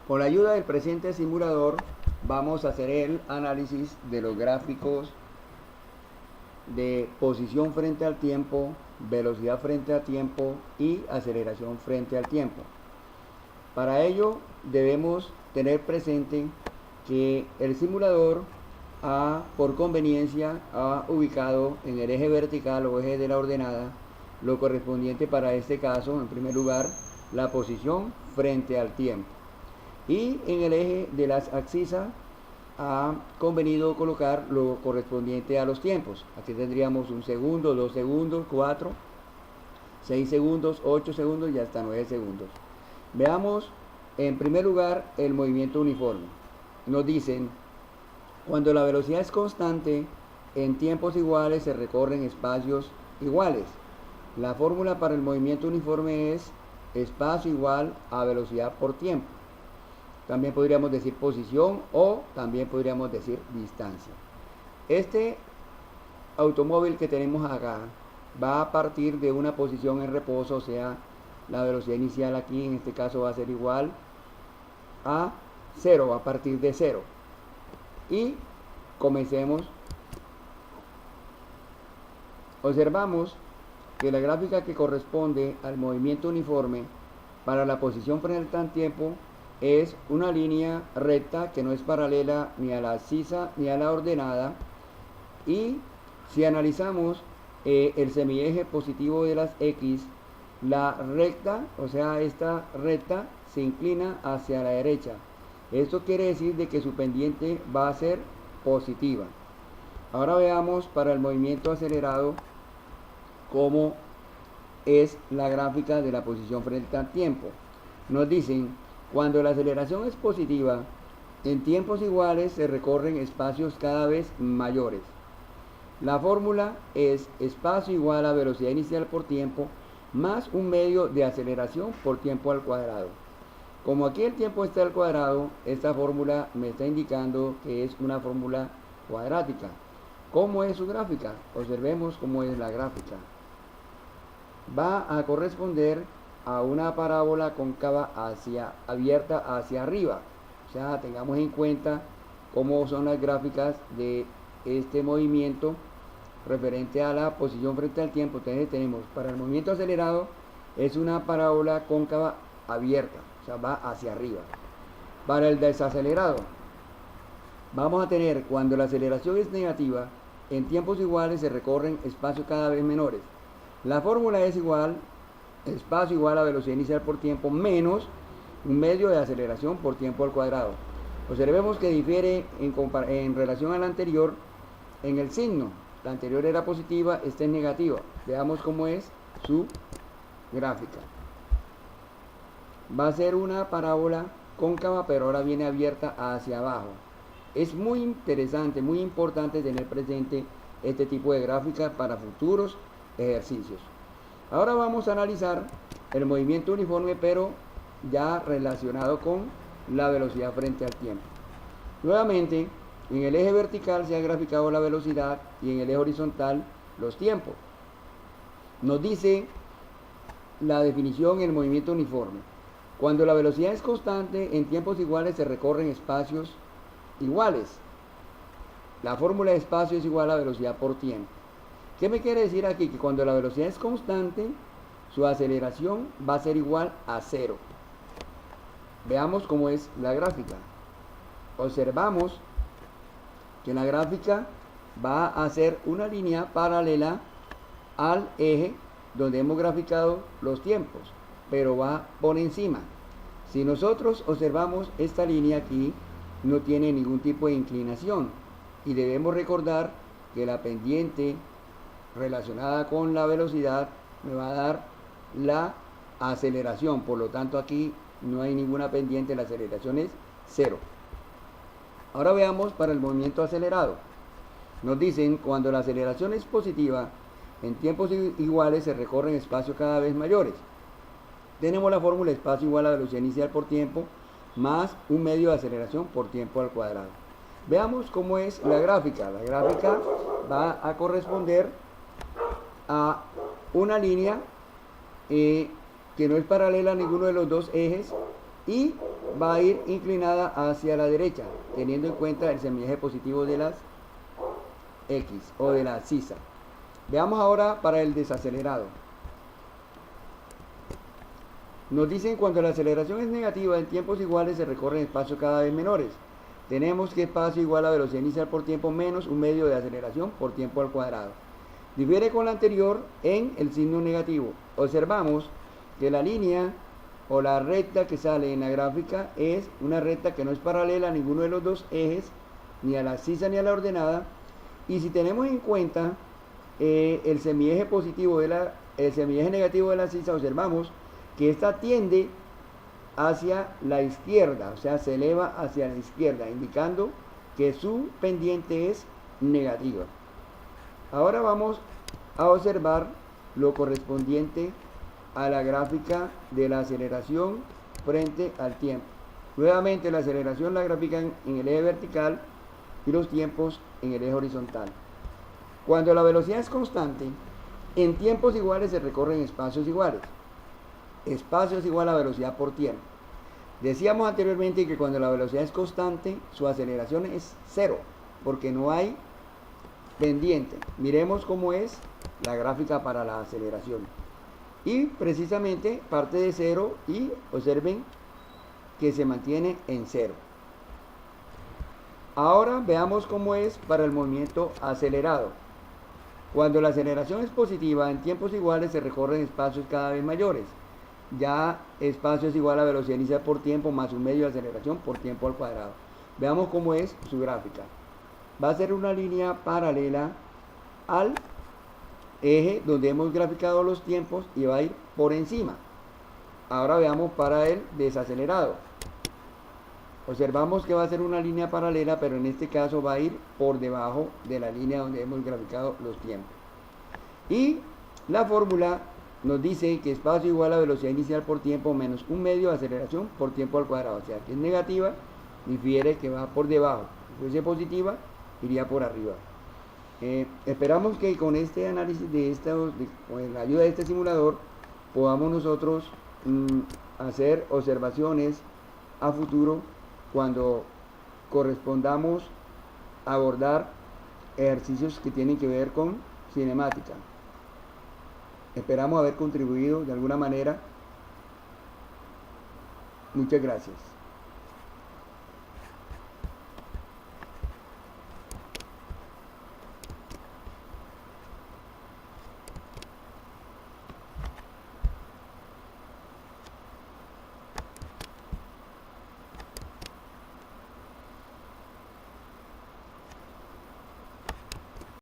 Con la ayuda del presente simulador vamos a hacer el análisis de los gráficos de posición frente al tiempo, velocidad frente al tiempo y aceleración frente al tiempo. Para ello debemos tener presente que el simulador por conveniencia ha ubicado en el eje vertical o eje de la ordenada lo correspondiente para este caso, en primer lugar, la posición frente al tiempo. Y en el eje de las abscisas ha convenido colocar lo correspondiente a los tiempos. Aquí tendríamos 1 segundo, 2 segundos, 4, 6 segundos, 8 segundos y hasta 9 segundos. Veamos en primer lugar el movimiento uniforme. Nos dicen, cuando la velocidad es constante, en tiempos iguales se recorren espacios iguales. La fórmula para el movimiento uniforme es espacio igual a velocidad por tiempo. También podríamos decir posición o también podríamos decir distancia. Este automóvil que tenemos acá va a partir de una posición en reposo, o sea, la velocidad inicial aquí en este caso va a ser igual a 0, a partir de 0. Y comencemos. Observamos que la gráfica que corresponde al movimiento uniforme para la posición frente al tiempo es una línea recta que no es paralela ni a la abscisa ni a la ordenada. Y si analizamos el semieje positivo de las X, la recta, o sea, esta recta se inclina hacia la derecha. Esto quiere decir de que su pendiente va a ser positiva. Ahora veamos para el movimiento acelerado cómo es la gráfica de la posición frente al tiempo. Nos dicen, cuando la aceleración es positiva, en tiempos iguales se recorren espacios cada vez mayores. La fórmula es espacio igual a velocidad inicial por tiempo más un medio de aceleración por tiempo al cuadrado. Como aquí el tiempo está al cuadrado, esta fórmula me está indicando que es una fórmula cuadrática. ¿Cómo es su gráfica? Observemos cómo es la gráfica. Va a corresponder a una parábola cóncava abierta hacia arriba. O sea, tengamos en cuenta cómo son las gráficas de este movimiento referente a la posición frente al tiempo. Entonces tenemos, para el movimiento acelerado es una parábola cóncava abierta, o sea, va hacia arriba. Para el desacelerado vamos a tener, cuando la aceleración es negativa, en tiempos iguales se recorren espacios cada vez menores. La fórmula es igual, espacio igual a velocidad inicial por tiempo menos un medio de aceleración por tiempo al cuadrado. Observemos que difiere en relación a la anterior en el signo. La anterior era positiva, esta es negativa. Veamos cómo es su gráfica. Va a ser una parábola cóncava, pero ahora viene abierta hacia abajo. Es muy interesante, muy importante tener presente este tipo de gráfica para futuros ejercicios. Ahora vamos a analizar el movimiento uniforme, pero ya relacionado con la velocidad frente al tiempo. Nuevamente, en el eje vertical se ha graficado la velocidad y en el eje horizontal los tiempos. Nos dice la definición en el movimiento uniforme. Cuando la velocidad es constante, en tiempos iguales se recorren espacios iguales. La fórmula de espacio es igual a velocidad por tiempo. ¿Qué me quiere decir aquí? Que cuando la velocidad es constante, su aceleración va a ser igual a 0. Veamos cómo es la gráfica. Observamos que la gráfica va a ser una línea paralela al eje donde hemos graficado los tiempos, pero va por encima. Si nosotros observamos esta línea aquí, no tiene ningún tipo de inclinación y debemos recordar que la pendiente relacionada con la velocidad me va a dar la aceleración, por lo tanto aquí no hay ninguna pendiente, la aceleración es 0. Ahora veamos para el movimiento acelerado. Nos dicen, cuando la aceleración es positiva, en tiempos iguales se recorren espacios cada vez mayores. Tenemos la fórmula espacio igual a velocidad inicial por tiempo más un medio de aceleración por tiempo al cuadrado. Veamos cómo es la gráfica. La gráfica va a corresponder a una línea que no es paralela a ninguno de los dos ejes y va a ir inclinada hacia la derecha, teniendo en cuenta el semieje positivo de las X o de la sisa. Veamos ahora para el desacelerado. Nos dicen cuando la aceleración es negativa en tiempos iguales se recorren espacios cada vez menores. Tenemos que espacio igual a velocidad inicial por tiempo menos un medio de aceleración por tiempo al cuadrado. Difiere con la anterior en el signo negativo. Observamos que la línea o la recta que sale en la gráfica es una recta que no es paralela a ninguno de los dos ejes, ni a la sisa ni a la ordenada. Y si tenemos en cuenta el semieje negativo de la sisa, observamos que esta tiende hacia la izquierda, o sea, se eleva hacia la izquierda, indicando que su pendiente es negativa. Ahora vamos a observar lo correspondiente a la gráfica de la aceleración frente al tiempo. Nuevamente la aceleración la grafican en el eje vertical y los tiempos en el eje horizontal. Cuando la velocidad es constante, en tiempos iguales se recorren espacios iguales. Espacio es igual a velocidad por tiempo. Decíamos anteriormente que cuando la velocidad es constante, su aceleración es cero, porque no hay pendiente. Miremos cómo es la gráfica para la aceleración. Y precisamente parte de cero y observen que se mantiene en cero. Ahora veamos cómo es para el movimiento acelerado. Cuando la aceleración es positiva, en tiempos iguales se recorren espacios cada vez mayores. Ya espacio es igual a velocidad inicial por tiempo más un medio de aceleración por tiempo al cuadrado. Veamos cómo es su gráfica. Va a ser una línea paralela al eje donde hemos graficado los tiempos y va a ir por encima. Ahora veamos para el desacelerado. Observamos que va a ser una línea paralela, pero en este caso va a ir por debajo de la línea donde hemos graficado los tiempos. Y la fórmula nos dice que espacio igual a velocidad inicial por tiempo menos un medio de aceleración por tiempo al cuadrado. O sea, que es negativa, difiere que va por debajo. Si fuese positiva, iría por arriba. Esperamos que con este análisis con la ayuda de este simulador, podamos nosotros hacer observaciones a futuro cuando correspondamos abordar ejercicios que tienen que ver con cinemática. Esperamos haber contribuido de alguna manera. Muchas gracias.